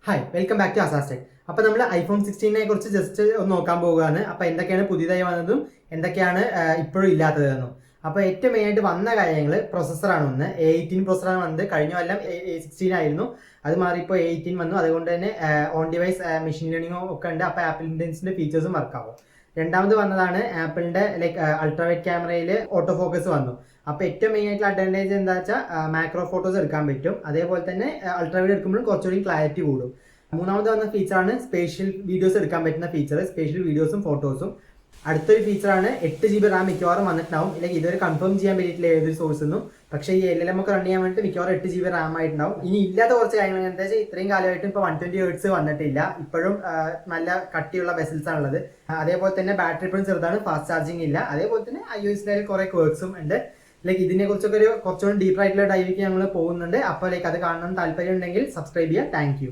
Hi welcome back to അസാസ്റ്റെക്. അപ്പോൾ നമ്മൾ ഐഫോൺ 16നെ കുറിച്ച് ജസ്റ്റ് ഒന്ന് നോക്കാൻ പോവുകയാണ്. അപ്പോൾ എന്തൊക്കെയാണ് പുതിയതായി വന്നതും എന്തൊക്കെയാണ് ഇപ്പോഴും ഇല്ലാത്തതെന്നും. അപ്പോൾ ഏറ്റവും മെയിനായിട്ട് വന്ന കാര്യങ്ങൾ പ്രൊസസ്സറാണ്. ഒന്ന് A18 പ്രൊസസ്സറാണ് വന്നത്. കഴിഞ്ഞ കൊല്ലം A16 ആയിരുന്നു, അത് മാറി ഇപ്പോൾ A18 വന്നു. അതുകൊണ്ട് തന്നെ ഓൺ ഡിവൈസ് മെഷീൻ ലേണിംഗും ഒക്കെ ഉണ്ട്. അപ്പോൾ ആപ്പിൾ ഇന്റലിജൻസിന്റെ ഫീച്ചേഴ്സും വർക്കാവും. രണ്ടാമത് വന്നതാണ് ആപ്പിളിന്റെ അൾട്രാവൈറ്റ് ക്യാമറയിൽ ഓട്ടോ ഫോക്കസ് വന്നു. അപ്പോൾ ഏറ്റവും മെയിൻ ആയിട്ടുള്ള അഡ്വാൻറ്റേജ് എന്താ വെച്ചാൽ മാക്രോ ഫോട്ടോസ് എടുക്കാൻ പറ്റും. അതേപോലെ തന്നെ അൾട്രാവൈറ്റ് എടുക്കുമ്പോഴും കുറച്ചുകൂടി ക്ലാരിറ്റി കൂടും. മൂന്നാമത് വന്ന ഫീച്ചറാണ് സ്പേഷ്യൽ വീഡിയോസ് എടുക്കാൻ പറ്റുന്ന ഫീച്ചർ, സ്പേഷ്യൽ വീഡിയോസും ഫോട്ടോസും. അടുത്തൊരു ഫീച്ചറാണ് 8 GB റാം മിക്കവാറും വന്നിട്ടുണ്ടാവും. ഇല്ലെങ്കിൽ ഇതുവരെ കൺഫേം ചെയ്യാൻ പറ്റിയിട്ടില്ല ഏതൊരു സോഴ്സിൽ നിന്നും. പക്ഷേ ഈ LLM ഒക്കെ റൺ ചെയ്യാൻ വേണ്ടി മിക്കവാറും 8 GB റാം ആയിട്ടുണ്ടാവും. ഇനി ഇല്ലാത്ത കുറച്ച് കാര്യങ്ങൾ എന്താ വെച്ചാൽ ഇത്രയും കാലമായിട്ടും ഇപ്പോൾ 120 Hz വന്നിട്ടില്ല. ഇപ്പോഴും നല്ല കട്ടിയുള്ള വെസൽസ് ആണുള്ളത്. അതേപോലെ തന്നെ ബാറ്ററി ഇപ്പോഴും ചെറുതാണ്, ഫാസ്റ്റ് ചാർജിങ് ഇല്ല. അതേപോലെ തന്നെ iOS കുറെ ക്വർക്സും ഉണ്ട്. ഇതിനെ കുറിച്ചൊക്കെ കുറച്ചുകൂടി ഡീപ്പർ ആയിട്ടുള്ള ഡൈവിലേക്ക് ഞങ്ങൾ പോകുന്നുണ്ട്. അപ്പോൾ അത് കാണണം താല്പര്യം ഉണ്ടെങ്കിൽ സബ്സ്ക്രൈബ് ചെയ്യുക. Thank you.